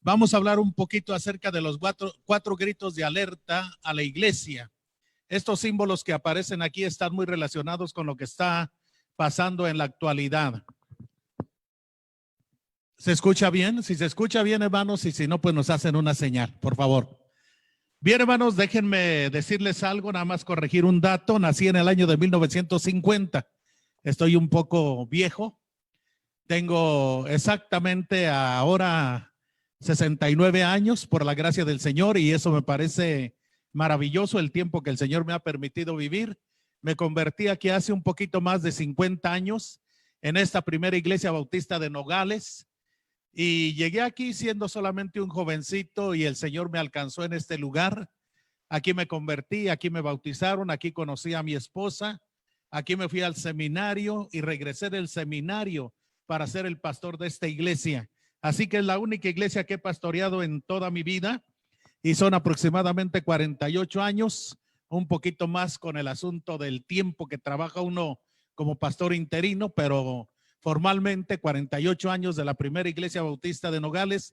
Vamos a hablar un poquito acerca de los cuatro gritos de alerta a la iglesia. Estos símbolos que aparecen aquí están muy relacionados con lo que está pasando en la actualidad. ¿Se escucha bien? Si se escucha bien, hermanos, y si no, pues nos hacen una señal, por favor. Bien, hermanos, déjenme decirles algo, nada más corregir un dato. Nací en el año de 1950. Estoy un poco viejo. Tengo exactamente ahora 69 años por la gracia del Señor, y eso me parece maravilloso, el tiempo que el Señor me ha permitido vivir. Me convertí aquí hace un poquito más de 50 años en esta primera iglesia bautista de Nogales, y llegué aquí siendo solamente un jovencito y el Señor me alcanzó en este lugar. Aquí me convertí, aquí me bautizaron, aquí conocí a mi esposa, aquí me fui al seminario y regresé del seminario para ser el pastor de esta iglesia. Así que es la única iglesia que he pastoreado en toda mi vida y son aproximadamente 48 años, un poquito más con el asunto del tiempo que trabaja uno como pastor interino, pero formalmente 48 años de la primera iglesia bautista de Nogales.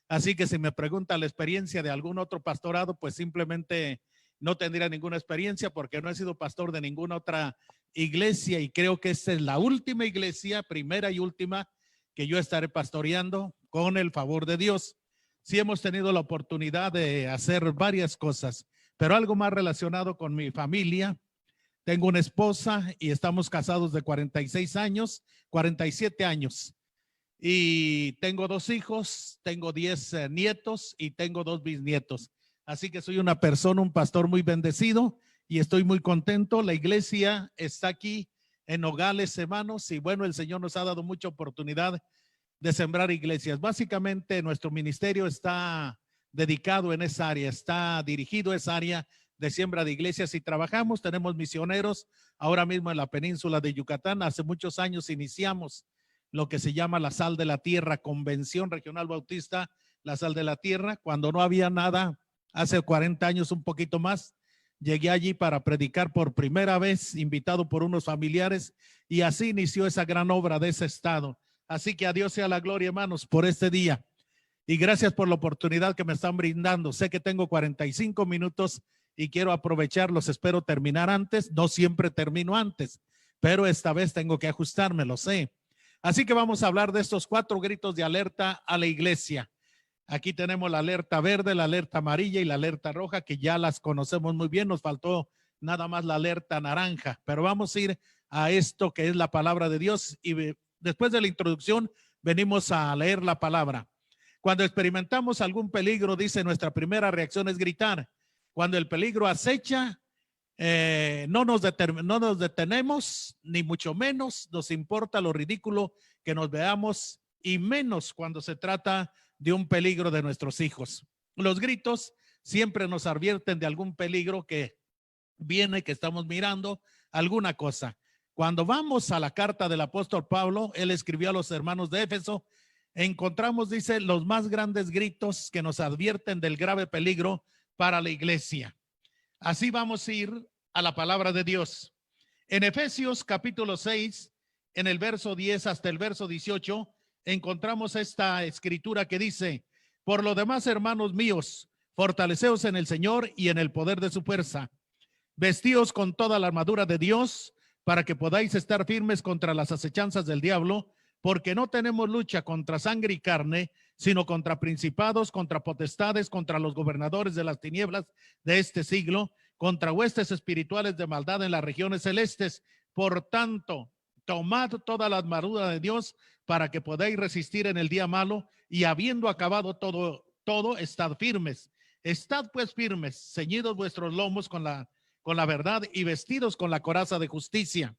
Así que si me pregunta la experiencia de algún otro pastorado, pues simplemente no tendría ninguna experiencia porque no he sido pastor de ninguna otra iglesia, y creo que esta es la última iglesia, primera y última, que yo estaré pastoreando con el favor de Dios. Sí hemos tenido la oportunidad de hacer varias cosas, pero algo más relacionado con mi familia. Tengo una esposa y estamos casados de 46 años, 47 años. Y tengo 2 hijos, tengo 10 nietos y tengo 2 bisnietos. Así que soy una persona, un pastor muy bendecido y estoy muy contento. La iglesia está aquí en Nogales, hermanos, y bueno, el Señor nos ha dado mucha oportunidad de sembrar iglesias. Básicamente nuestro ministerio está dedicado en esa área, está dirigido a esa área de siembra de iglesias y trabajamos, tenemos misioneros ahora mismo en la península de Yucatán. Hace muchos años iniciamos lo que se llama la Sal de la Tierra, Convención Regional Bautista, la Sal de la Tierra, cuando no había nada, hace 40 años, un poquito más. Llegué allí para predicar por primera vez, invitado por unos familiares, y así inició esa gran obra de ese estado. Así que a Dios sea la gloria, hermanos, por este día. Y gracias por la oportunidad que me están brindando. Sé que tengo 45 minutos y quiero aprovecharlos. Espero terminar antes. No siempre termino antes, pero esta vez tengo que ajustarme, lo sé. Así que vamos a hablar de estos 4 gritos de alerta a la iglesia. Aquí tenemos la alerta verde, la alerta amarilla y la alerta roja, que ya las conocemos muy bien. Nos faltó nada más la alerta naranja, pero vamos a ir a esto que es la palabra de Dios, y después de la introducción venimos a leer la palabra. Cuando experimentamos algún peligro, dice, nuestra primera reacción es gritar. Cuando el peligro acecha, no nos detenemos, ni mucho menos nos importa lo ridículo que nos veamos, y menos cuando se trata de un peligro de nuestros hijos. Los gritos siempre nos advierten de algún peligro que viene, que estamos mirando, alguna cosa. Cuando vamos a la carta del apóstol Pablo, él escribió a los hermanos de Éfeso, encontramos, dice, los más grandes gritos que nos advierten del grave peligro para la iglesia. Así vamos a ir a la palabra de Dios. En Efesios capítulo 6, en el verso 10 hasta el verso 18, encontramos esta escritura que dice: por lo demás, hermanos míos, fortaleceos en el Señor y en el poder de su fuerza. Vestíos con toda la armadura de Dios para que podáis estar firmes contra las acechanzas del diablo, porque no tenemos lucha contra sangre y carne, sino contra principados, contra potestades, contra los gobernadores de las tinieblas de este siglo, contra huestes espirituales de maldad en las regiones celestes. Por tanto, tomad toda la armadura de Dios para que podáis resistir en el día malo, y habiendo acabado todo, estad firmes. Estad pues firmes, ceñidos vuestros lomos con la verdad, y vestidos con la coraza de justicia,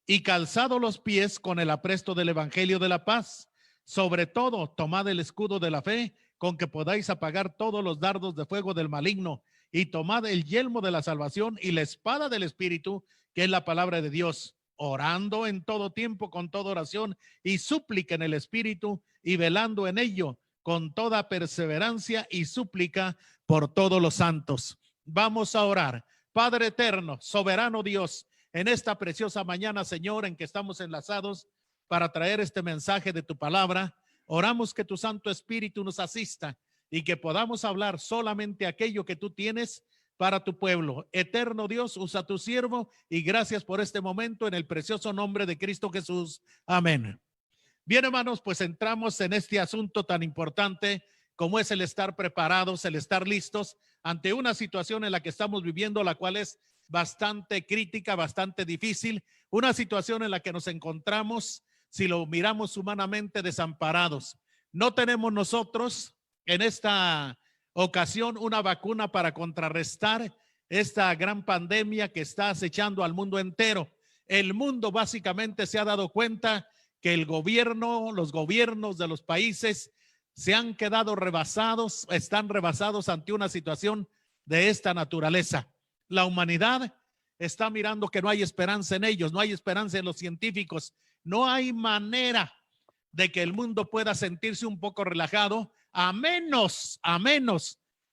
y calzados los pies con el apresto del evangelio de la paz. Sobre todo, tomad el escudo de la fe, con que podáis apagar todos los dardos de fuego del maligno, y tomad el yelmo de la salvación y la espada del Espíritu, que es la palabra de Dios, orando en todo tiempo con toda oración y súplica en el Espíritu, y velando en ello con toda perseverancia y súplica por todos los santos. Vamos a orar. Padre eterno, soberano Dios, en esta preciosa mañana, Señor, en que estamos enlazados para traer este mensaje de tu palabra, Oramos que tu Santo Espíritu nos asista y que podamos hablar solamente aquello que tú tienes para tu pueblo. Eterno Dios, usa tu siervo y gracias por este momento en el precioso nombre de Cristo Jesús. Amén. Bien, hermanos, pues entramos en este asunto tan importante como es el estar preparados, el estar listos ante una situación en la que estamos viviendo, la cual es bastante crítica, bastante difícil, una situación en la que nos encontramos, si lo miramos humanamente, desamparados. No tenemos nosotros en esta ocasión una vacuna para contrarrestar esta gran pandemia que está acechando al mundo entero. El mundo básicamente se ha dado cuenta que el gobierno, los gobiernos de los países se han quedado rebasados, están rebasados ante una situación de esta naturaleza. La humanidad está mirando que no hay esperanza en ellos, no hay esperanza en los científicos, no hay manera de que el mundo pueda sentirse un poco relajado, a menos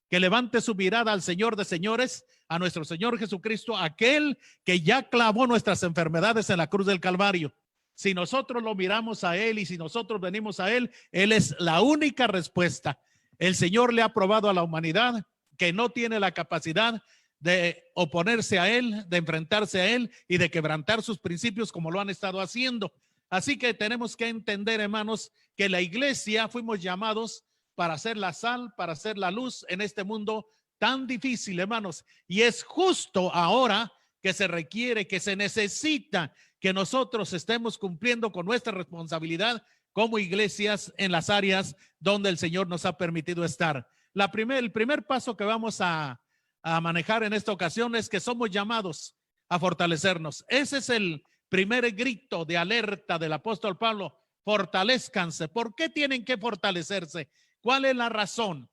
que levante su mirada al Señor de señores, a nuestro Señor Jesucristo, aquel que ya clavó nuestras enfermedades en la cruz del Calvario. Si nosotros lo miramos a Él y si nosotros venimos a Él, Él es la única respuesta. El Señor le ha probado a la humanidad que no tiene la capacidad de oponerse a Él, de enfrentarse a Él y de quebrantar sus principios como lo han estado haciendo. Así que tenemos que entender, hermanos, que la iglesia fuimos llamados para ser la sal, para ser la luz en este mundo tan difícil, hermanos. Y es justo ahora que se requiere, que se necesita que nosotros estemos cumpliendo con nuestra responsabilidad como iglesias en las áreas donde el Señor nos ha permitido estar. El primer paso que vamos a manejar en esta ocasión es que somos llamados a fortalecernos. Ese es el primer grito de alerta del apóstol Pablo. Fortalezcanse. ¿Por qué tienen que fortalecerse? ¿Cuál es la razón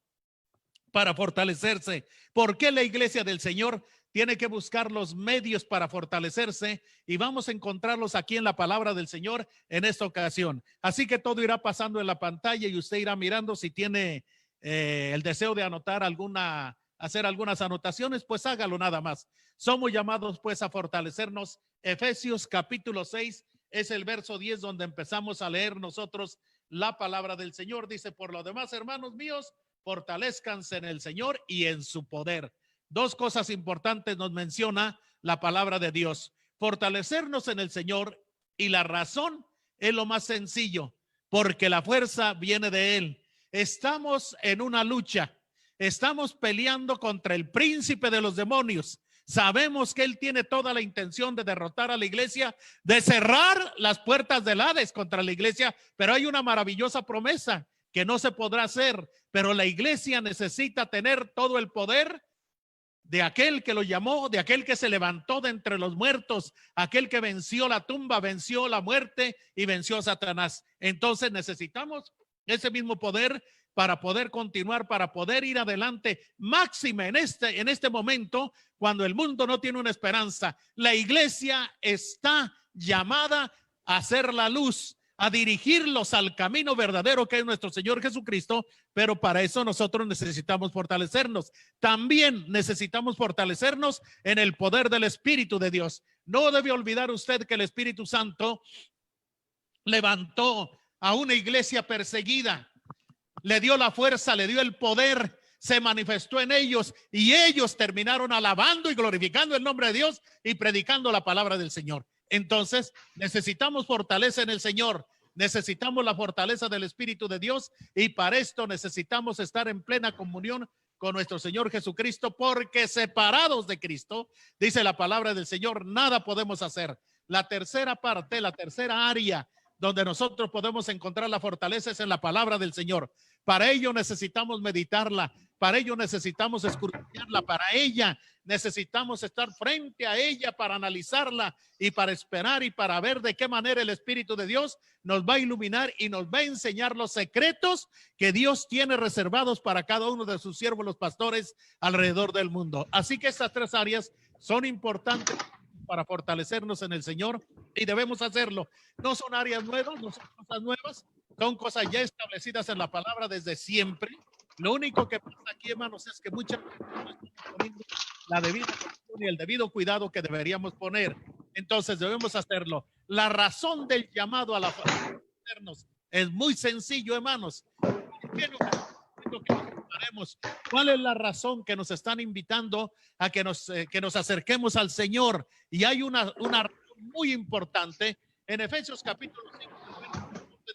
para fortalecerse? ¿Por qué la iglesia del Señor tiene que buscar los medios para fortalecerse? Y vamos a encontrarlos aquí en la palabra del Señor en esta ocasión. Así que todo irá pasando en la pantalla y usted irá mirando. Si tiene el deseo de anotar hacer algunas anotaciones, pues hágalo nada más. Somos llamados pues a fortalecernos. Efesios capítulo 6 es el verso 10 donde empezamos a leer nosotros la palabra del Señor. Dice: por lo demás, hermanos míos, fortalezcanse en el Señor y en su poder. Dos cosas importantes nos menciona la palabra de Dios: fortalecernos en el Señor, y la razón es lo más sencillo, porque la fuerza viene de Él. Estamos en una lucha, estamos peleando contra el príncipe de los demonios. Sabemos que él tiene toda la intención de derrotar a la iglesia, de cerrar las puertas del Hades contra la iglesia, pero hay una maravillosa promesa que no se podrá hacer, pero la iglesia necesita tener todo el poder de aquel que lo llamó, de aquel que se levantó de entre los muertos, aquel que venció la tumba, venció la muerte y venció a Satanás. Entonces necesitamos ese mismo poder para poder continuar, para poder ir adelante, máxime en este momento, cuando el mundo no tiene una esperanza. La iglesia está llamada a hacer la luz, a dirigirlos al camino verdadero que es nuestro Señor Jesucristo, pero para eso nosotros necesitamos fortalecernos. También necesitamos fortalecernos en el poder del Espíritu de Dios. No debe olvidar usted que el Espíritu Santo levantó a una iglesia perseguida, le dio la fuerza, le dio el poder, se manifestó en ellos y ellos terminaron alabando y glorificando el nombre de Dios y predicando la palabra del Señor. Entonces necesitamos fortaleza en el Señor, necesitamos la fortaleza del Espíritu de Dios, y para esto necesitamos estar en plena comunión con nuestro Señor Jesucristo, porque separados de Cristo, dice la palabra del Señor, nada podemos hacer. La tercera parte, la tercera área donde nosotros podemos encontrar la fortaleza es en la palabra del Señor. Para ello necesitamos meditarla, para ello necesitamos escudriñarla, para ella necesitamos estar frente a ella para analizarla y para esperar y para ver de qué manera el Espíritu de Dios nos va a iluminar y nos va a enseñar los secretos que Dios tiene reservados para cada uno de sus siervos, los pastores, alrededor del mundo. Así que estas tres áreas son importantes para fortalecernos en el Señor y debemos hacerlo. No son áreas nuevas, no son cosas nuevas, son cosas ya establecidas en la palabra desde siempre. Lo único que pasa aquí, hermanos, es que muchas veces no estamos poniendo la debida atención y el debido cuidado que deberíamos poner. Entonces debemos hacerlo. La razón del llamado a la fortalecernos Es muy sencillo, hermanos. ¿Por qué no? ¿Cuál es la razón que nos están invitando a que nos acerquemos al Señor? Y hay una razón muy importante en Efesios capítulo 5,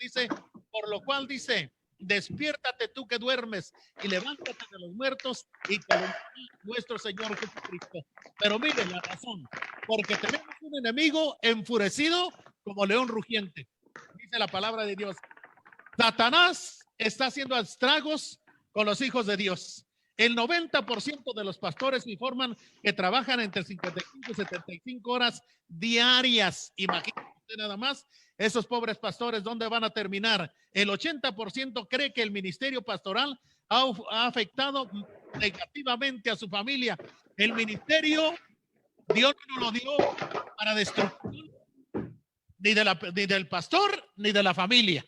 dice, por lo cual dice, despiértate tú que duermes y levántate de los muertos y te levantará nuestro Señor Jesucristo. Pero miren la razón, porque tenemos un enemigo enfurecido como león rugiente. Dice la palabra de Dios. Satanás está haciendo estragos con los hijos de Dios. El 90% de los pastores informan que trabajan entre 55 y 75 horas diarias. Imagínate nada más, esos pobres pastores, ¿dónde van a terminar? El 80% cree que el ministerio pastoral ha afectado negativamente a su familia. El ministerio, Dios no lo dio para destrucción ni del pastor ni de la familia.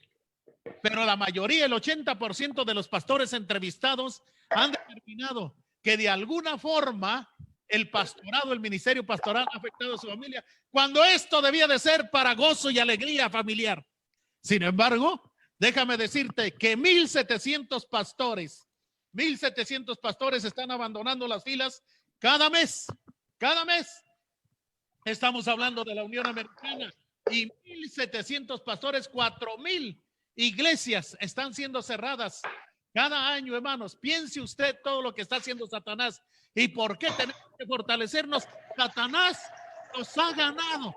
Pero la mayoría, el 80% de los pastores entrevistados han determinado que de alguna forma el pastorado, el ministerio pastoral ha afectado a su familia, cuando esto debía de ser para gozo y alegría familiar. Sin embargo, déjame decirte que 1,700 pastores están abandonando las filas cada mes. Cada mes. Estamos hablando de la Unión Americana y 1,700 pastores, 4,000 iglesias están siendo cerradas cada año, hermanos. Piense usted todo lo que está haciendo Satanás y por qué tenemos que fortalecernos. Satanás nos ha ganado,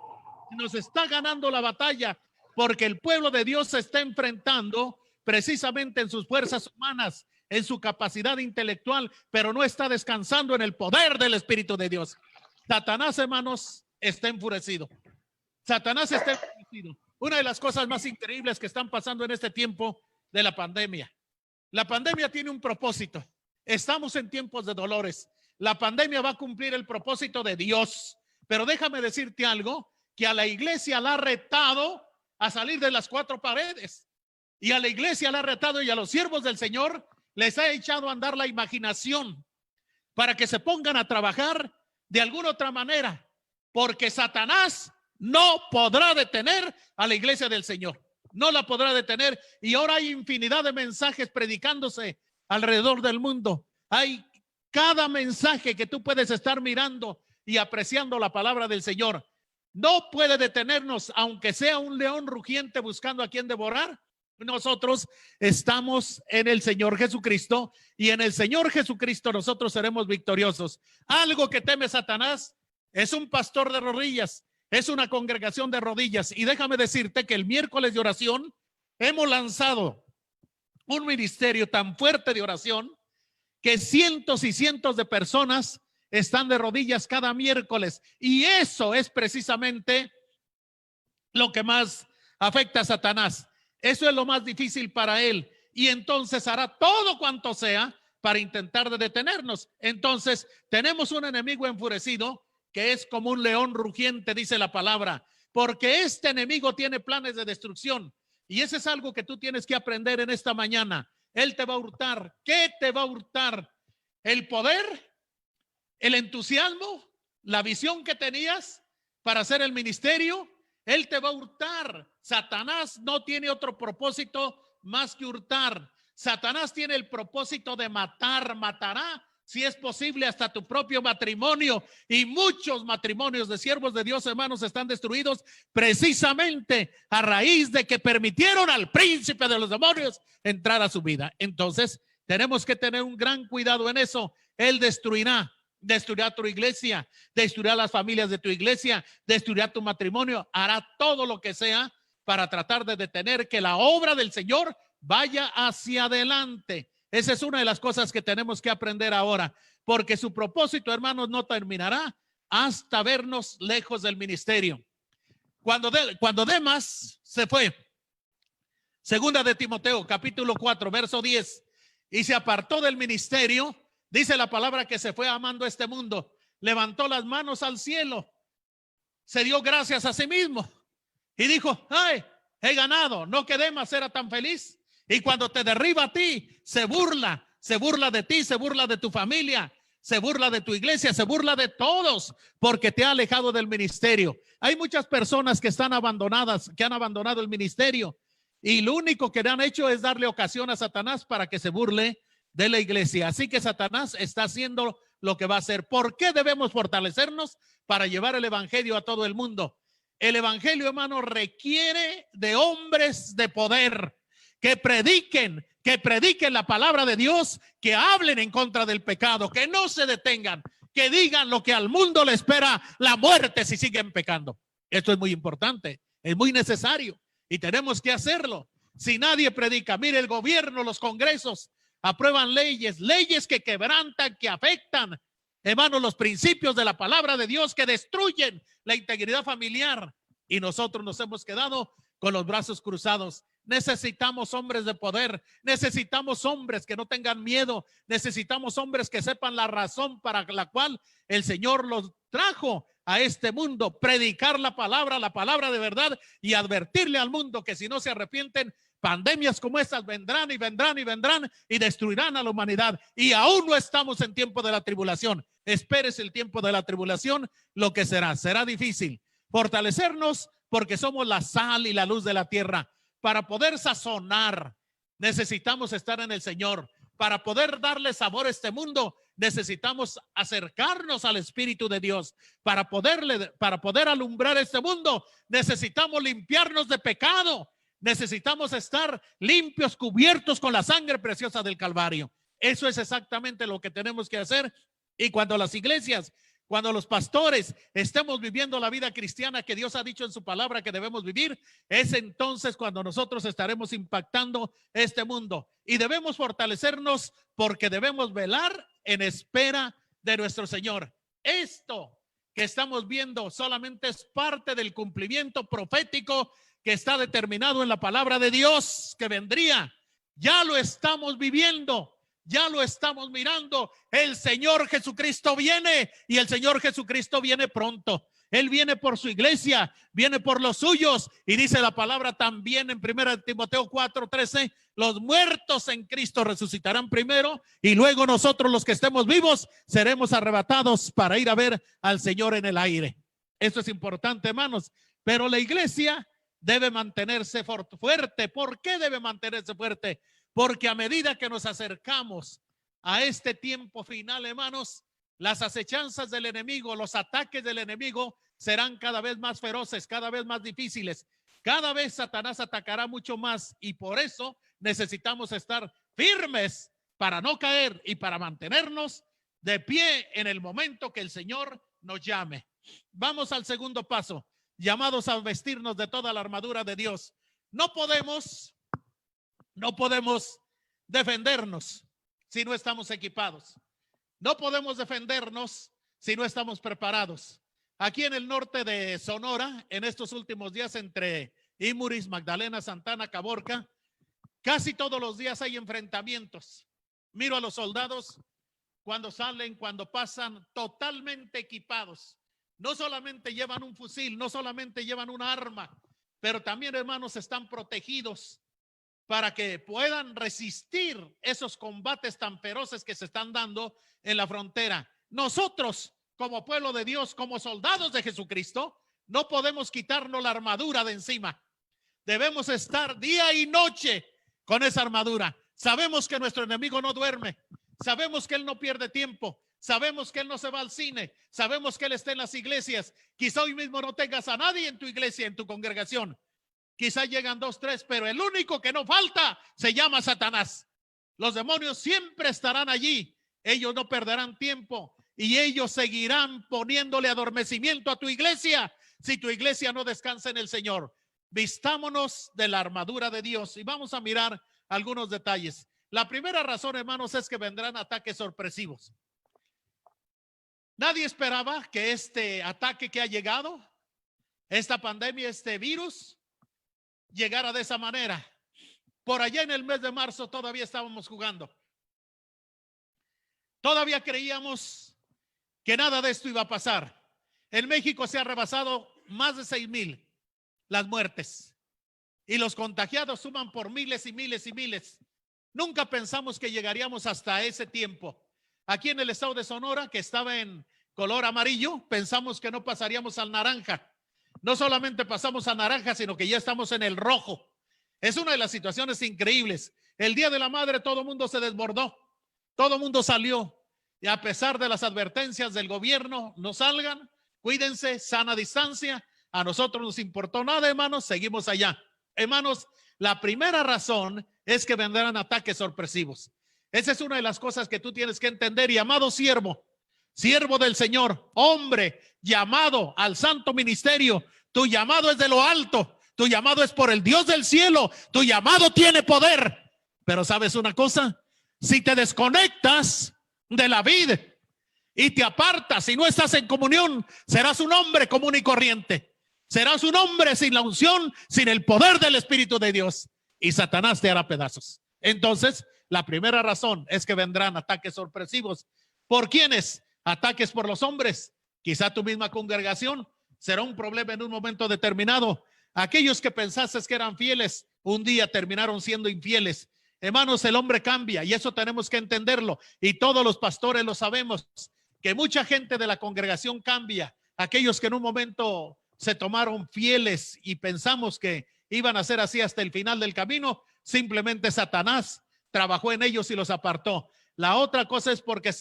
nos está ganando la batalla porque el pueblo de Dios se está enfrentando precisamente en sus fuerzas humanas, en su capacidad intelectual, pero no está descansando en el poder del Espíritu de Dios. Satanás, hermanos, está enfurecido. Satanás está enfurecido. Una de las cosas más increíbles que están pasando en este tiempo de la pandemia. La pandemia tiene un propósito. Estamos en tiempos de dolores. La pandemia va a cumplir el propósito de Dios. Pero déjame decirte algo, que a la iglesia la ha retado a salir de las cuatro paredes. Y a la iglesia la ha retado y a los siervos del Señor les ha echado a andar la imaginación para que se pongan a trabajar de alguna otra manera. Porque Satanás no podrá detener a la iglesia del Señor. No la podrá detener. Y ahora hay infinidad de mensajes predicándose alrededor del mundo. Hay cada mensaje que tú puedes estar mirando y apreciando la palabra del Señor. No puede detenernos, aunque sea un león rugiente buscando a quien devorar. Nosotros estamos en el Señor Jesucristo y en el Señor Jesucristo nosotros seremos victoriosos. Algo que teme Satanás es un pastor de rodillas. Es una congregación de rodillas. Y déjame decirte que el miércoles de oración hemos lanzado un ministerio tan fuerte de oración que cientos y cientos de personas están de rodillas cada miércoles. Y eso es precisamente lo que más afecta a Satanás. Eso es lo más difícil para él. Y entonces hará todo cuanto sea para intentar de detenernos. Entonces tenemos un enemigo enfurecido que es como un león rugiente, dice la palabra, porque este enemigo tiene planes de destrucción y eso es algo que tú tienes que aprender en esta mañana. Él te va a hurtar. ¿Qué te va a hurtar? El poder, el entusiasmo, la visión que tenías para hacer el ministerio. Él te va a hurtar. Satanás no tiene otro propósito más que hurtar. Satanás tiene el propósito de matar, matará. Si es posible, hasta tu propio matrimonio. Y muchos matrimonios de siervos de Dios, hermanos, están destruidos precisamente a raíz de que permitieron al príncipe de los demonios entrar a su vida. Entonces, tenemos que tener un gran cuidado en eso. Él destruirá tu iglesia, destruirá las familias de tu iglesia, destruirá tu matrimonio, hará todo lo que sea para tratar de detener que la obra del Señor vaya hacia adelante. Esa es una de las cosas que tenemos que aprender ahora, porque su propósito, hermanos, no terminará hasta vernos lejos del ministerio. Cuando Demas se fue, segunda de Timoteo, capítulo 4, verso 10, y se apartó del ministerio, dice la palabra que se fue amando este mundo, levantó las manos al cielo, se dio gracias a sí mismo y dijo, ay, he ganado, no que Demas era tan feliz. Y cuando te derriba a ti, se burla de ti, se burla de tu familia, se burla de tu iglesia, se burla de todos, porque te ha alejado del ministerio. Hay muchas personas que están abandonadas, que han abandonado el ministerio. Y lo único que han hecho es darle ocasión a Satanás para que se burle de la iglesia. Así que Satanás está haciendo lo que va a hacer. ¿Por qué debemos fortalecernos? Para llevar el evangelio a todo el mundo. El evangelio, hermano, requiere de hombres de poder que prediquen la palabra de Dios, que hablen en contra del pecado, que no se detengan, que digan lo que al mundo le espera, la muerte si siguen pecando. Esto es muy importante, es muy necesario y tenemos que hacerlo. Si nadie predica, mire, el gobierno, los congresos aprueban leyes que quebrantan, que afectan, hermanos, los principios de la palabra de Dios, que destruyen la integridad familiar, y nosotros nos hemos quedado con los brazos cruzados. Necesitamos hombres de poder, necesitamos hombres que no tengan miedo, necesitamos hombres que sepan la razón para la cual el Señor los trajo a este mundo, predicar la palabra de verdad, y advertirle al mundo que si no se arrepienten, pandemias como estas vendrán y vendrán y vendrán y destruirán a la humanidad. Y aún no estamos en tiempo de la tribulación. Espérese el tiempo de la tribulación, lo que será difícil. Fortalecernos porque somos la sal y la luz de la tierra. Para poder sazonar, necesitamos estar en el Señor. Para poder darle sabor a este mundo, necesitamos acercarnos al Espíritu de Dios. Para poder alumbrar este mundo, necesitamos limpiarnos de pecado. Necesitamos estar limpios, cubiertos con la sangre preciosa del Calvario. Eso es exactamente lo que tenemos que hacer. Y cuando las iglesias, cuando los pastores estemos viviendo la vida cristiana que Dios ha dicho en su palabra que debemos vivir, es entonces cuando nosotros estaremos impactando este mundo. Y debemos fortalecernos porque debemos velar en espera de nuestro Señor. Esto que estamos viendo solamente es parte del cumplimiento profético que está determinado en la palabra de Dios que vendría. Ya lo estamos viviendo. Ya lo estamos mirando. El Señor Jesucristo viene y el Señor Jesucristo viene pronto. Él viene por su iglesia, viene por los suyos, y dice la palabra también en 1 Timoteo 4:13, los muertos en Cristo resucitarán primero y luego nosotros los que estemos vivos seremos arrebatados para ir a ver al Señor en el aire. Esto es importante, hermanos, pero la iglesia debe mantenerse fuerte. ¿Por qué debe mantenerse fuerte? Porque a medida que nos acercamos a este tiempo final, hermanos, las acechanzas del enemigo, los ataques del enemigo serán cada vez más feroces, cada vez más difíciles. Cada vez Satanás atacará mucho más, y por eso necesitamos estar firmes para no caer y para mantenernos de pie en el momento que el Señor nos llame. Vamos al segundo paso, llamados a vestirnos de toda la armadura de Dios. No podemos defendernos si no estamos equipados. No podemos defendernos si no estamos preparados. Aquí en el norte de Sonora, en estos últimos días, entre Imuris, Magdalena, Santana, Caborca, casi todos los días hay enfrentamientos. Miro a los soldados cuando salen, cuando pasan, totalmente equipados. No solamente llevan un fusil, no solamente llevan un arma, pero también, hermanos, están protegidos para que puedan resistir esos combates tan feroces que se están dando en la frontera. Nosotros, como pueblo de Dios, como soldados de Jesucristo, no podemos quitarnos la armadura de encima. Debemos estar día y noche con esa armadura. Sabemos que nuestro enemigo no duerme. Sabemos que él no pierde tiempo. Sabemos que él no se va al cine. Sabemos que él está en las iglesias. Quizá hoy mismo no tengas a nadie en tu iglesia, en tu congregación. Quizá llegan 2, 3, pero el único que no falta se llama Satanás. Los demonios siempre estarán allí. Ellos no perderán tiempo y ellos seguirán poniéndole adormecimiento a tu iglesia si tu iglesia no descansa en el Señor. Vistámonos de la armadura de Dios y vamos a mirar algunos detalles. La primera razón, hermanos, es que vendrán ataques sorpresivos. Nadie esperaba que este ataque que ha llegado, esta pandemia, este virus, llegara de esa manera. Por allá en el mes de marzo todavía estábamos jugando. Todavía creíamos que nada de esto iba a pasar. En México se ha rebasado más de 6,000 las muertes y los contagiados suman por miles y miles y miles. Nunca pensamos que llegaríamos hasta ese tiempo. Aquí en el estado de Sonora, que estaba en color amarillo, pensamos que no pasaríamos al naranja. No solamente pasamos a naranja, sino que ya estamos en el rojo. Es una de las situaciones increíbles. El Día de la Madre todo el mundo se desbordó, todo el mundo salió. Y a pesar de las advertencias del gobierno, no salgan, cuídense, sana distancia. A nosotros nos importó nada, hermanos, seguimos allá. Hermanos, la primera razón es que vendrán ataques sorpresivos. Esa es una de las cosas que tú tienes que entender. Y amado siervo, siervo del Señor, hombre llamado al santo ministerio, tu llamado es de lo alto, tu llamado es por el Dios del cielo, tu llamado tiene poder. Pero ¿sabes una cosa? Si te desconectas de la vida y te apartas y no estás en comunión, serás un hombre común y corriente. Serás un hombre sin la unción, sin el poder del Espíritu de Dios, y Satanás te hará pedazos. Entonces, la primera razón es que vendrán ataques sorpresivos. ¿Por quiénes? Ataques por los hombres. Quizá tu misma congregación será un problema en un momento determinado. Aquellos que pensaste que eran fieles, un día terminaron siendo infieles. Hermanos, el hombre cambia y eso tenemos que entenderlo. Y todos los pastores lo sabemos, que mucha gente de la congregación cambia. Aquellos que en un momento se tomaron fieles y pensamos que iban a ser así hasta el final del camino, simplemente Satanás trabajó en ellos y los apartó. La otra cosa es porque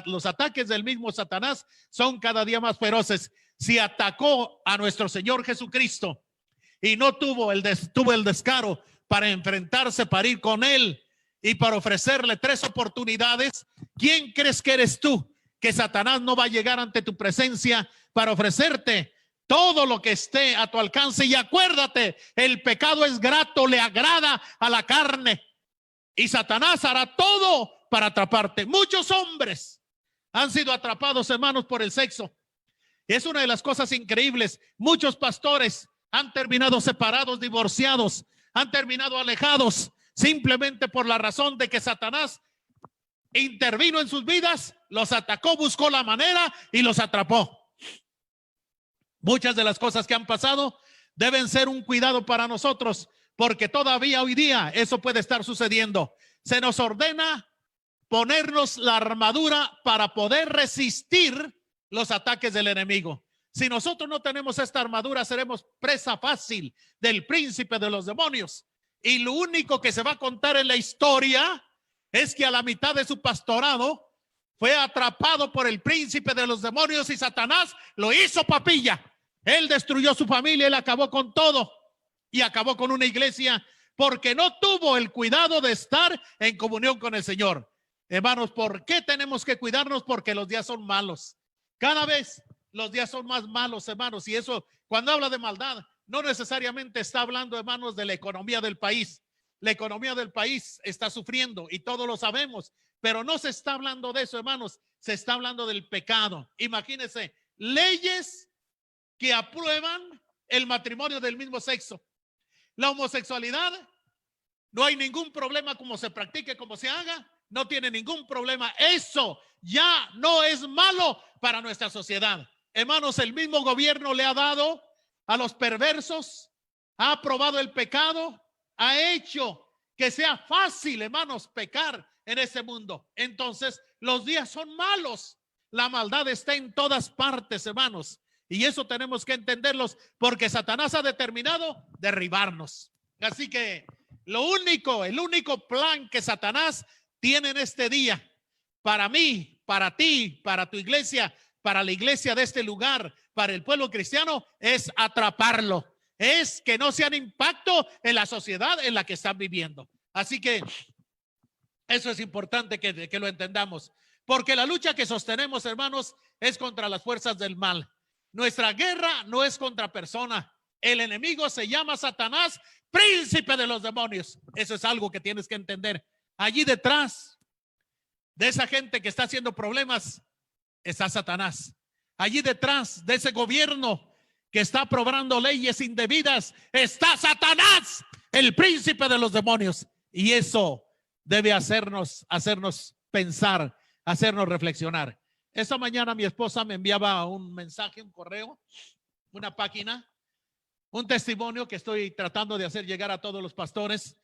los ataques del mismo Satanás son cada día más feroces. Si atacó a nuestro Señor Jesucristo y no tuvo el descaro para enfrentarse, para ir con él y para ofrecerle 3 oportunidades, ¿quién crees que eres tú? Que Satanás no va a llegar ante tu presencia para ofrecerte todo lo que esté a tu alcance. Y acuérdate, el pecado es grato, le agrada a la carne, y Satanás hará todo para atraparte. Muchos hombres han sido atrapados, hermanos, por el sexo. Es una de las cosas increíbles. Muchos pastores han terminado separados, divorciados, han terminado alejados, simplemente por la razón de que Satanás intervino en sus vidas, los atacó, buscó la manera y los atrapó. Muchas de las cosas que han pasado deben ser un cuidado para nosotros, porque todavía hoy día eso puede estar sucediendo. Se nos ordena ponernos la armadura para poder resistir los ataques del enemigo. Si nosotros no tenemos esta armadura, seremos presa fácil del príncipe de los demonios. Y lo único que se va a contar en la historia es que a la mitad de su pastorado fue atrapado por el príncipe de los demonios y Satanás lo hizo papilla. Él destruyó su familia, él acabó con todo y acabó con una iglesia porque no tuvo el cuidado de estar en comunión con el Señor. Hermanos, ¿por qué tenemos que cuidarnos? Porque los días son malos. Cada vez los días son más malos, hermanos. Y eso, cuando habla de maldad, no necesariamente está hablando, hermanos, de la economía del país. La economía del país está sufriendo y todos lo sabemos, pero no se está hablando de eso, hermanos. Se está hablando del pecado. Imagínense, leyes que aprueban el matrimonio del mismo sexo. La homosexualidad, no hay ningún problema como se practique, como se haga, no tiene ningún problema. Eso ya no es malo para nuestra sociedad. Hermanos, el mismo gobierno le ha dado a los perversos, ha aprobado el pecado, ha hecho que sea fácil, hermanos, pecar en este mundo. Entonces, los días son malos. La maldad está en todas partes, hermanos. Y eso tenemos que entenderlos porque Satanás ha determinado derribarnos. Así que el único plan que Satanás tiene en este día, para mí, para ti, para tu iglesia, para la iglesia de este lugar, para el pueblo cristiano, es atraparlo. Es que no sean impacto en la sociedad en la que están viviendo. Así que eso es importante que lo entendamos. Porque la lucha que sostenemos, hermanos, es contra las fuerzas del mal. Nuestra guerra no es contra persona. El enemigo se llama Satanás, príncipe de los demonios. Eso es algo que tienes que entender. Allí detrás de esa gente que está haciendo problemas está Satanás. Allí detrás de ese gobierno que está aprobando leyes indebidas está Satanás, el príncipe de los demonios. Y eso debe hacernos pensar, hacernos reflexionar. Esta mañana mi esposa me enviaba un mensaje, un correo, una página, un testimonio que estoy tratando de hacer llegar a todos los pastores,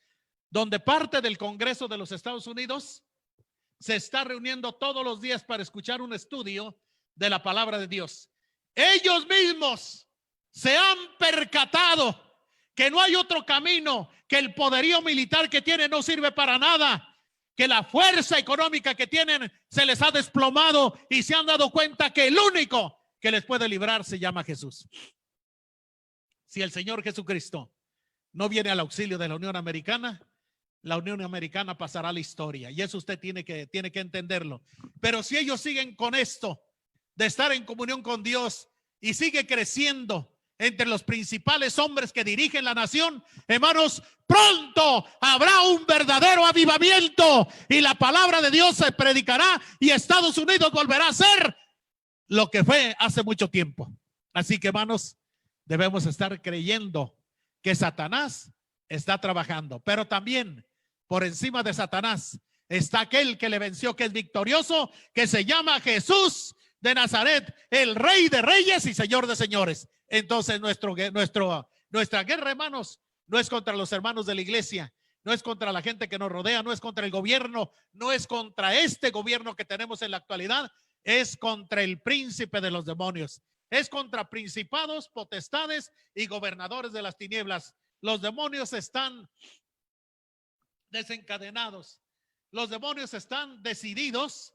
donde parte del Congreso de los Estados Unidos se está reuniendo todos los días para escuchar un estudio de la palabra de Dios. Ellos mismos se han percatado que no hay otro camino, que el poderío militar que tienen no sirve para nada, que la fuerza económica que tienen se les ha desplomado y se han dado cuenta que el único que les puede librar se llama Jesús. Si el Señor Jesucristo no viene al auxilio de la Unión Americana, la Unión Americana pasará a la historia, y eso usted tiene que entenderlo. Pero si ellos siguen con esto de estar en comunión con Dios y sigue creciendo entre los principales hombres que dirigen la nación, hermanos, pronto habrá un verdadero avivamiento y la palabra de Dios se predicará y Estados Unidos volverá a ser lo que fue hace mucho tiempo. Así que, hermanos, debemos estar creyendo que Satanás está trabajando, pero también por encima de Satanás está aquel que le venció, que es victorioso, que se llama Jesús de Nazaret, el Rey de Reyes y Señor de Señores. Entonces nuestra guerra, hermanos, no es contra los hermanos de la iglesia, no es contra la gente que nos rodea, no es contra el gobierno, no es contra este gobierno que tenemos en la actualidad, es contra el príncipe de los demonios, es contra principados, potestades y gobernadores de las tinieblas. Los demonios están desencadenados, los demonios están decididos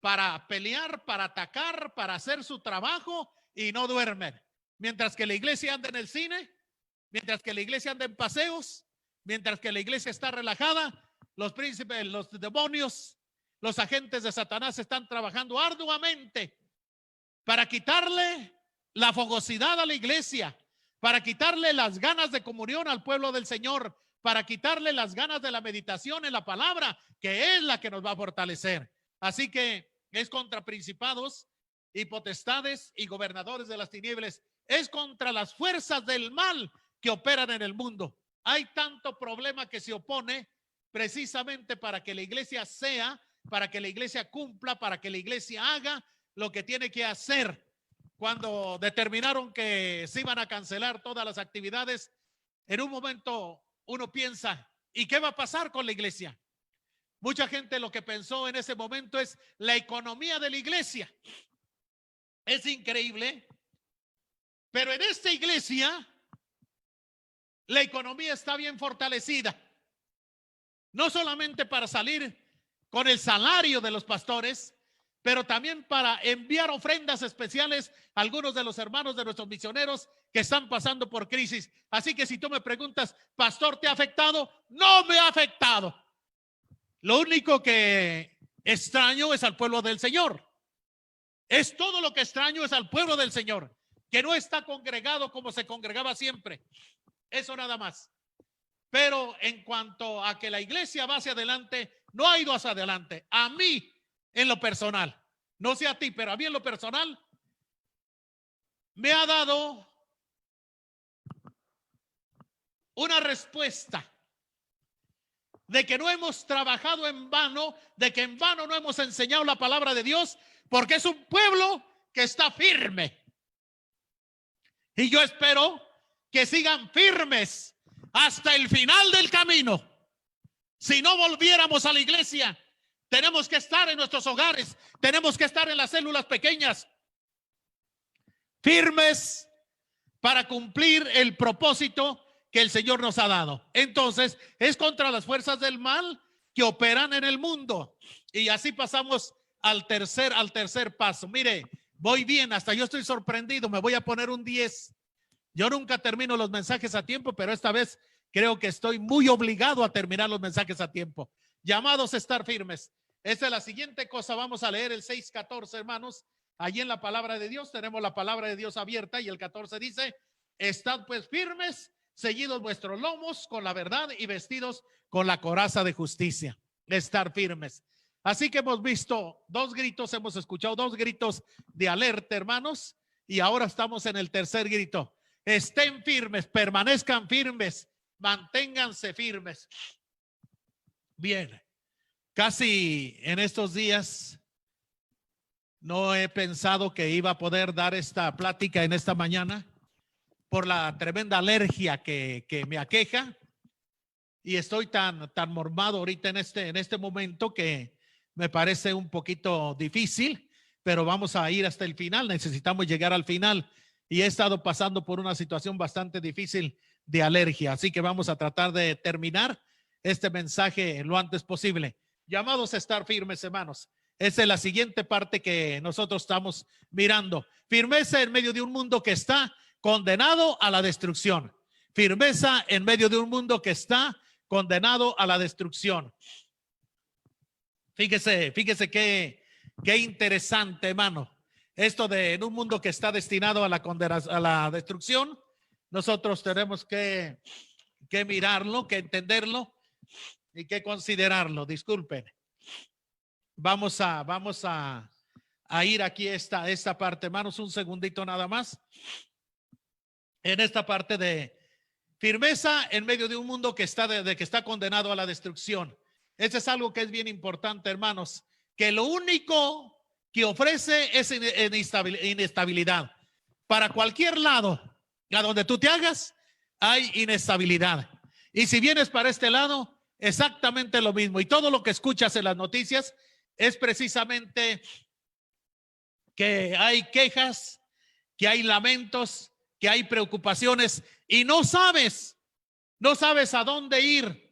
para pelear, para atacar, para hacer su trabajo y no duermen. Mientras que la iglesia anda en el cine, mientras que la iglesia anda en paseos, mientras que la iglesia está relajada, los príncipes, los demonios, los agentes de Satanás están trabajando arduamente para quitarle la fogosidad a la iglesia, para quitarle las ganas de comunión al pueblo del Señor, para quitarle las ganas de la meditación en la palabra, que es la que nos va a fortalecer. Así que es contra principados y potestades y gobernadores de las tinieblas, es contra las fuerzas del mal que operan en el mundo. Hay tanto problema que se opone precisamente para que la iglesia sea, para que la iglesia cumpla, para que la iglesia haga lo que tiene que hacer. Cuando determinaron que se iban a cancelar todas las actividades, en un momento uno piensa, ¿y qué va a pasar con la iglesia? Mucha gente lo que pensó en ese momento es la economía de la iglesia. Es increíble, pero en esta iglesia la economía está bien fortalecida. No solamente para salir con el salario de los pastores, pero también para enviar ofrendas especiales a algunos de los hermanos de nuestros misioneros que están pasando por crisis. Así que si tú me preguntas, pastor, ¿te ha afectado? No me ha afectado. Lo único que extraño es al pueblo del Señor. Es todo lo que extraño es al pueblo del Señor, que no está congregado como se congregaba siempre. Eso nada más. Pero en cuanto a que la iglesia va hacia adelante, no ha ido hacia adelante. A mí, en lo personal, no sé a ti, pero a mí en lo personal, me ha dado una respuesta de que no hemos trabajado en vano, de que en vano no hemos enseñado la palabra de Dios, porque es un pueblo que está firme. Y yo espero que sigan firmes hasta el final del camino. Si no volviéramos a la iglesia, tenemos que estar en nuestros hogares, tenemos que estar en las células pequeñas, firmes para cumplir el propósito que el Señor nos ha dado. Entonces, es contra las fuerzas del mal que operan en el mundo. Y así pasamos al tercer paso. Mire, voy bien, hasta yo estoy sorprendido, me voy a poner un 10. Yo nunca termino los mensajes a tiempo, pero esta vez creo que estoy muy obligado a terminar los mensajes a tiempo. Llamados a estar firmes. Esta es la siguiente cosa. Vamos a leer el 6:14, hermanos. Allí en la palabra de Dios tenemos la palabra de Dios abierta y el 14 dice: estad pues firmes, ceñidos vuestros lomos con la verdad y vestidos con la coraza de justicia. Estar firmes. Así que hemos visto dos gritos, hemos escuchado dos gritos de alerta, hermanos, y ahora estamos en el tercer grito. Estén firmes, permanezcan firmes, manténganse firmes. Bien, casi en estos días no he pensado que iba a poder dar esta plática en esta mañana por la tremenda alergia que me aqueja, y estoy tan mormado ahorita en este momento que me parece un poquito difícil, pero vamos a ir hasta el final. Necesitamos llegar al final y he estado pasando por una situación bastante difícil de alergia. Así que vamos a tratar de terminar este mensaje lo antes posible. Llamados a estar firmes, hermanos. Esa es la siguiente parte que nosotros estamos mirando. Firmeza en medio de un mundo que está condenado a la destrucción. Firmeza en medio de un mundo que está condenado a la destrucción. Fíjese qué interesante, hermano. Esto de en un mundo que está destinado a la destrucción, nosotros tenemos que mirarlo, que entenderlo y que considerarlo. Disculpen. Vamos a ir aquí esta parte, hermanos, un segundito nada más. En esta parte de firmeza en medio de un mundo que está condenado a la destrucción. Eso es algo que es bien importante, hermanos, que lo único que ofrece es inestabilidad. Para cualquier lado a donde tú te hagas, hay inestabilidad. Y si vienes para este lado, exactamente lo mismo. Y todo lo que escuchas en las noticias es precisamente que hay quejas, que hay lamentos, que hay preocupaciones y no sabes a dónde ir.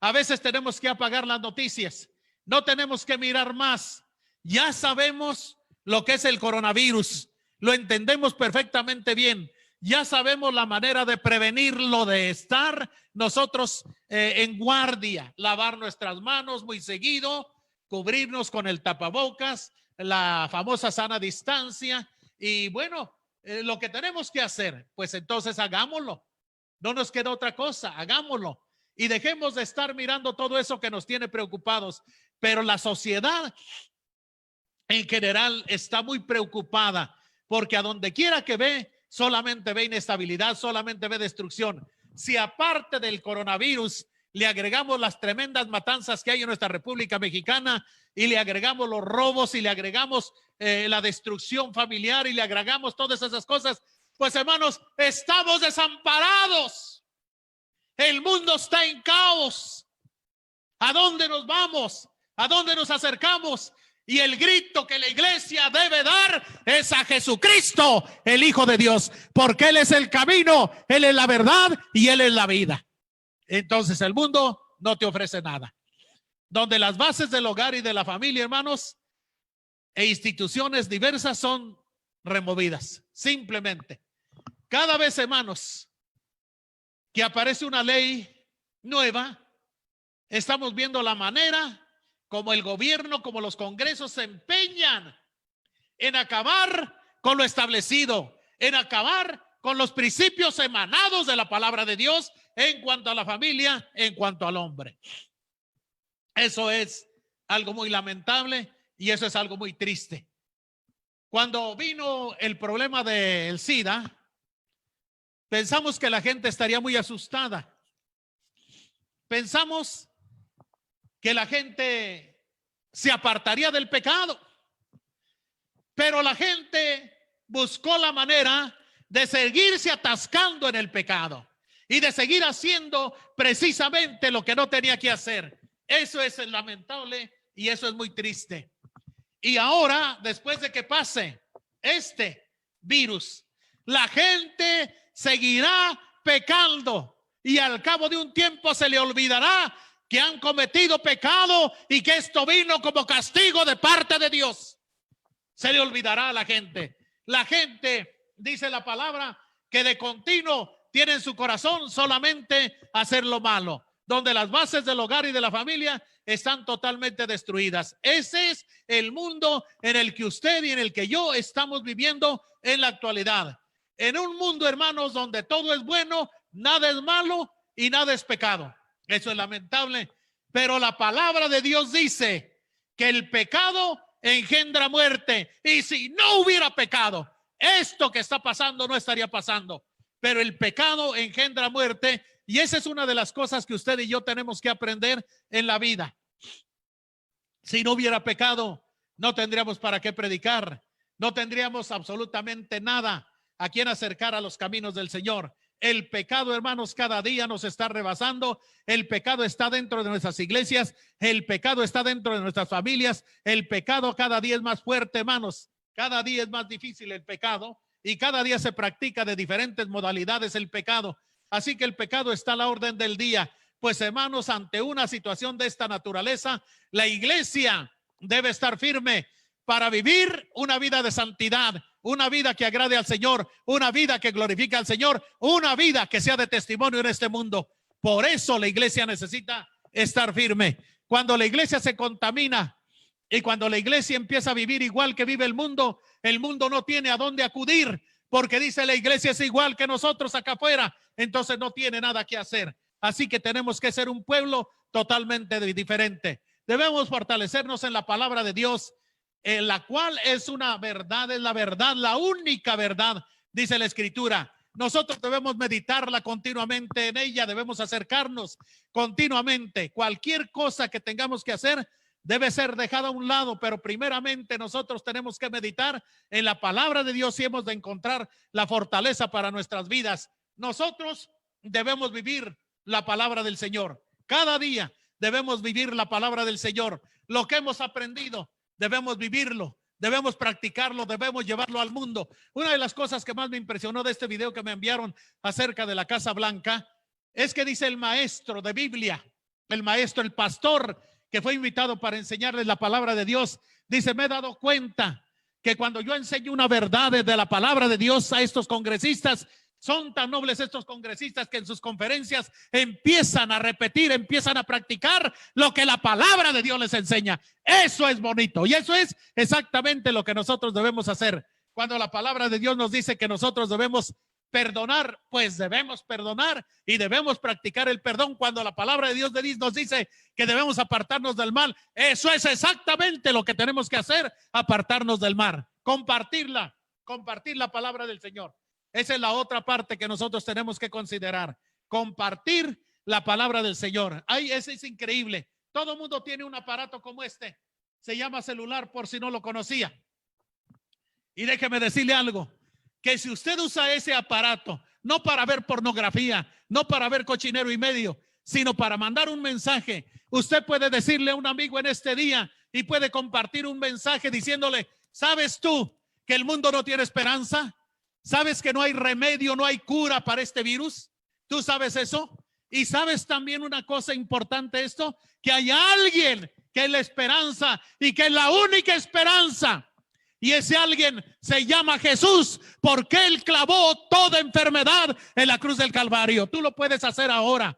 A veces tenemos que apagar las noticias, no tenemos que mirar más. Ya sabemos lo que es el coronavirus, lo entendemos perfectamente bien. Ya sabemos la manera de prevenirlo, de estar nosotros en guardia, lavar nuestras manos muy seguido, cubrirnos con el tapabocas, la famosa sana distancia. Y bueno, lo que tenemos que hacer, pues entonces hagámoslo. No nos queda otra cosa, hagámoslo. Y dejemos de estar mirando todo eso que nos tiene preocupados. Pero la sociedad en general está muy preocupada porque a donde quiera que ve, solamente ve inestabilidad, solamente ve destrucción. Si aparte del coronavirus le agregamos las tremendas matanzas que hay en nuestra República Mexicana y le agregamos los robos y le agregamos la destrucción familiar y le agregamos todas esas cosas, pues hermanos, estamos desamparados. El mundo está en caos. ¿A dónde nos vamos? ¿A dónde nos acercamos? Y el grito que la iglesia debe dar es a Jesucristo, el Hijo de Dios, porque Él es el camino, Él es la verdad y Él es la vida. Entonces el mundo no te ofrece nada. Donde las bases del hogar y de la familia, hermanos, e instituciones diversas son removidas. Simplemente. Cada vez, hermanos, que aparece una ley nueva, estamos viendo la manera como el gobierno, como los congresos se empeñan en acabar con lo establecido, en acabar con los principios emanados de la palabra de Dios en cuanto a la familia, en cuanto al hombre. Eso es algo muy lamentable y eso es algo muy triste. Cuando vino el problema del SIDA, pensamos que la gente estaría muy asustada. Pensamos que la gente se apartaría del pecado, pero la gente buscó la manera de seguirse atascando en el pecado y de seguir haciendo precisamente lo que no tenía que hacer. Eso es lamentable y eso es muy triste. Y ahora, después de que pase este virus, la gente seguirá pecando y al cabo de un tiempo se le olvidará que han cometido pecado y que esto vino como castigo de parte de Dios. Se le olvidará a la gente. La gente, dice la palabra, que de continuo tiene en su corazón solamente hacer lo malo, donde las bases del hogar y de la familia están totalmente destruidas. Ese es el mundo en el que usted y en el que yo estamos viviendo en la actualidad. En un mundo, hermanos, donde todo es bueno, nada es malo y nada es pecado. Eso es lamentable, pero la palabra de Dios dice que el pecado engendra muerte, y si no hubiera pecado, esto que está pasando no estaría pasando, pero el pecado engendra muerte, y esa es una de las cosas que usted y yo tenemos que aprender en la vida. Si no hubiera pecado, no tendríamos para qué predicar, no tendríamos absolutamente nada a quien acercar a los caminos del Señor. El pecado, hermanos, cada día nos está rebasando. El pecado está dentro de nuestras iglesias. El pecado está dentro de nuestras familias. El pecado cada día es más fuerte, hermanos. Cada día es más difícil el pecado y cada día se practica de diferentes modalidades el pecado. Así que el pecado está a la orden del día. Pues hermanos, ante una situación de esta naturaleza, la iglesia debe estar firme para vivir una vida de santidad, una vida que agrade al Señor, una vida que glorifique al Señor, una vida que sea de testimonio en este mundo. Por eso la iglesia necesita estar firme. Cuando la iglesia se contamina y cuando la iglesia empieza a vivir igual que vive el mundo no tiene a dónde acudir, porque dice la iglesia es igual que nosotros acá afuera, entonces no tiene nada que hacer. Así que tenemos que ser un pueblo totalmente diferente. Debemos fortalecernos en la palabra de Dios, en la cual es una verdad, es la verdad, la única verdad, dice la Escritura. Nosotros debemos meditarla continuamente en ella, debemos acercarnos continuamente. Cualquier cosa que tengamos que hacer debe ser dejada a un lado, pero primeramente nosotros tenemos que meditar en la palabra de Dios y hemos de encontrar la fortaleza para nuestras vidas. Nosotros debemos vivir la palabra del Señor. Cada día debemos vivir la palabra del Señor. Lo que hemos aprendido, debemos vivirlo, debemos practicarlo, debemos llevarlo al mundo. Una de las cosas que más me impresionó de este video que me enviaron acerca de la Casa Blanca es que dice el maestro de Biblia, el maestro, el pastor que fue invitado para enseñarles la palabra de Dios, dice, me he dado cuenta que cuando yo enseño una verdad de la palabra de Dios a estos congresistas, son tan nobles estos congresistas que en sus conferencias empiezan a repetir, empiezan a practicar lo que la palabra de Dios les enseña. Eso es bonito y eso es exactamente lo que nosotros debemos hacer. Cuando la palabra de Dios nos dice que nosotros debemos perdonar, pues debemos perdonar y debemos practicar el perdón. Cuando la palabra de Dios nos dice que debemos apartarnos del mal, eso es exactamente lo que tenemos que hacer, apartarnos del mal, compartir la palabra del Señor. Esa es la otra parte que nosotros tenemos que considerar, compartir la palabra del Señor. Ay, ese es increíble. Todo mundo tiene un aparato como este, se llama celular, por si no lo conocía. Y déjeme decirle algo, que si usted usa ese aparato, no para ver pornografía, no para ver cochinero y medio, sino para mandar un mensaje, usted puede decirle a un amigo en este día y puede compartir un mensaje diciéndole, ¿sabes tú que el mundo no tiene esperanza? ¿Sabes que no hay remedio, no hay cura para este virus? ¿Tú sabes eso? Y sabes también una cosa importante esto, que hay alguien que es la esperanza y que es la única esperanza. Y ese alguien se llama Jesús, porque Él clavó toda enfermedad en la cruz del Calvario. Tú lo puedes hacer ahora.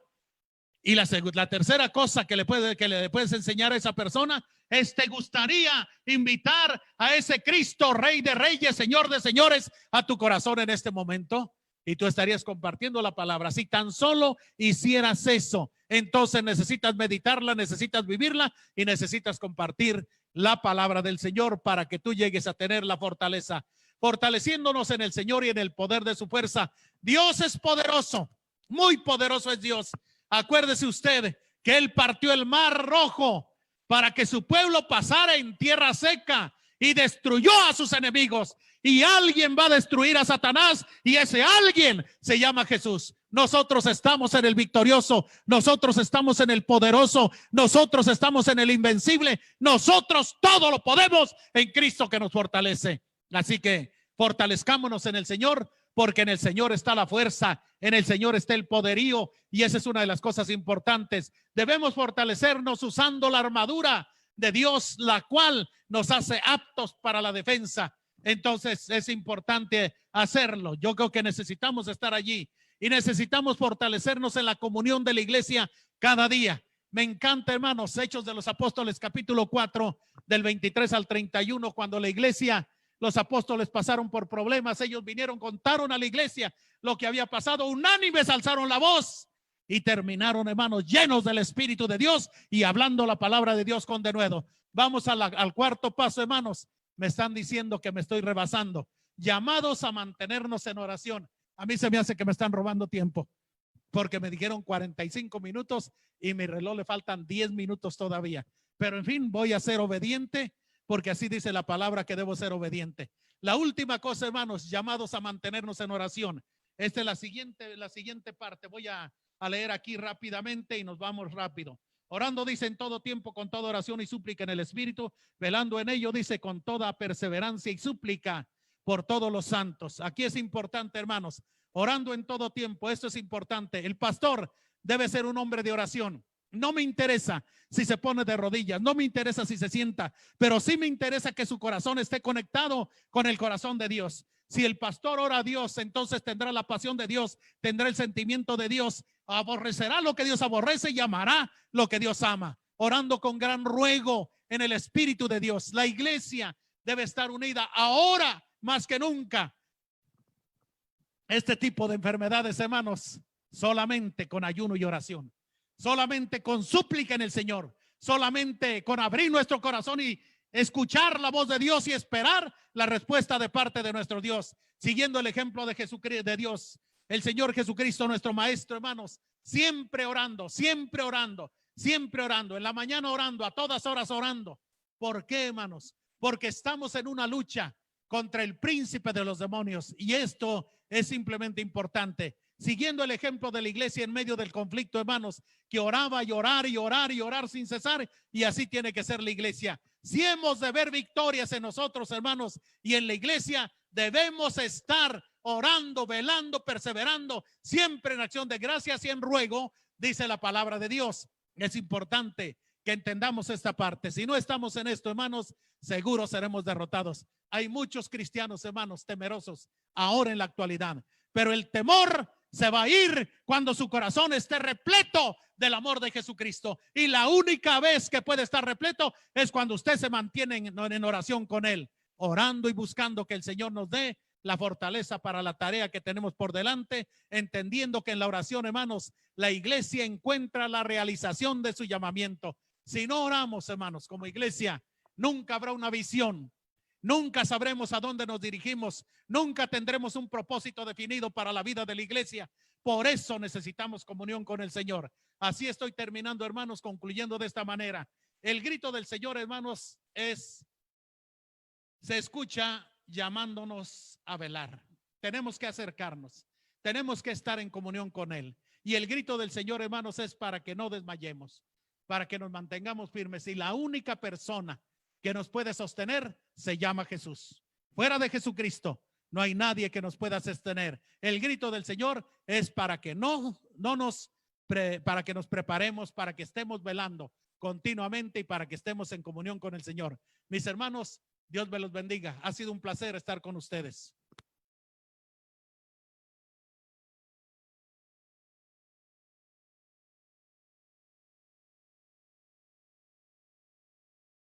Y la tercera cosa que le puedes enseñar a esa persona es, ¿te gustaría invitar a ese Cristo, Rey de Reyes, Señor de Señores, a tu corazón en este momento? Y tú estarías compartiendo la palabra. Si tan solo hicieras eso, entonces necesitas meditarla, necesitas vivirla y necesitas compartir la palabra del Señor para que tú llegues a tener la fortaleza. Fortaleciéndonos en el Señor y en el poder de su fuerza. Dios es poderoso, muy poderoso es Dios. Acuérdese usted que Él partió el mar Rojo para que su pueblo pasara en tierra seca y destruyó a sus enemigos. Y alguien va a destruir a Satanás y ese alguien se llama Jesús. Nosotros estamos en el victorioso, nosotros estamos en el poderoso, nosotros estamos en el invencible, nosotros todo lo podemos en Cristo que nos fortalece. Así que fortalezcámonos en el Señor, porque en el Señor está la fuerza, en el Señor está el poderío y esa es una de las cosas importantes. Debemos fortalecernos usando la armadura de Dios, la cual nos hace aptos para la defensa. Entonces es importante hacerlo. Yo creo que necesitamos estar allí y necesitamos fortalecernos en la comunión de la iglesia cada día. Me encanta, hermanos, Hechos de los Apóstoles, capítulo 4, del 23 al 31, cuando la iglesia, los apóstoles pasaron por problemas, ellos vinieron, contaron a la iglesia lo que había pasado, unánimes alzaron la voz y terminaron, hermanos, llenos del Espíritu de Dios y hablando la palabra de Dios con denuedo. Vamos al cuarto paso, hermanos. Me están diciendo que me estoy rebasando. Llamados a mantenernos en oración. A mí se me hace que me están robando tiempo, porque me dijeron 45 minutos y mi reloj le faltan 10 minutos todavía. Pero en fin, voy a ser obediente, porque así dice la palabra que debo ser obediente. La última cosa, hermanos, llamados a mantenernos en oración. Esta es la siguiente parte. Voy a leer aquí rápidamente y nos vamos rápido. Orando, dice, en todo tiempo, con toda oración y súplica en el Espíritu, velando en ello, dice, con toda perseverancia y súplica por todos los santos. Aquí es importante, hermanos, orando en todo tiempo. Esto es importante. El pastor debe ser un hombre de oración. No me interesa si se pone de rodillas, no me interesa si se sienta, pero sí me interesa que su corazón esté conectado con el corazón de Dios. Si el pastor ora a Dios, entonces tendrá la pasión de Dios, tendrá el sentimiento de Dios, aborrecerá lo que Dios aborrece y amará lo que Dios ama, orando con gran ruego en el Espíritu de Dios. La iglesia debe estar unida ahora más que nunca. Este tipo de enfermedades, hermanos, solamente con ayuno y oración, solamente con súplica en el Señor, solamente con abrir nuestro corazón y escuchar la voz de Dios y esperar la respuesta de parte de nuestro Dios, siguiendo el ejemplo de Jesucristo, de Dios, el Señor Jesucristo, nuestro Maestro, hermanos, siempre orando, siempre orando, siempre orando, en la mañana orando, a todas horas orando. ¿Por qué, hermanos? Porque estamos en una lucha contra el príncipe de los demonios, y esto es simplemente importante. Siguiendo el ejemplo de la iglesia en medio del conflicto, hermanos, que oraba y orar y orar y orar sin cesar, y así tiene que ser la iglesia. Si hemos de ver victorias en nosotros, hermanos, y en la iglesia, debemos estar orando, velando, perseverando, siempre en acción de gracias y en ruego, dice la palabra de Dios. Es importante que entendamos esta parte. Si no estamos en esto, hermanos, seguro seremos derrotados. Hay muchos cristianos, hermanos, temerosos ahora en la actualidad, pero el temor se va a ir cuando su corazón esté repleto del amor de Jesucristo. Y la única vez que puede estar repleto es cuando usted se mantiene en oración con Él, orando y buscando que el Señor nos dé la fortaleza para la tarea que tenemos por delante, entendiendo que en la oración, hermanos, la iglesia encuentra la realización de su llamamiento. Si no oramos, hermanos, como iglesia, nunca habrá una visión, nunca sabremos a dónde nos dirigimos, nunca tendremos un propósito definido para la vida de la iglesia. Por eso necesitamos comunión con el Señor. Así estoy terminando, hermanos, concluyendo de esta manera. El grito del Señor, hermanos, se escucha llamándonos a velar. Tenemos que acercarnos, tenemos que estar en comunión con Él. Y el grito del Señor, hermanos, es para que no desmayemos, para que nos mantengamos firmes. Y la única persona que nos puede sostener se llama Jesús. Fuera de Jesucristo no hay nadie que nos pueda sostener. El grito del Señor es para que para que nos preparemos, para que estemos velando continuamente y para que estemos en comunión con el Señor. Mis hermanos, Dios me los bendiga. Ha sido un placer estar con ustedes.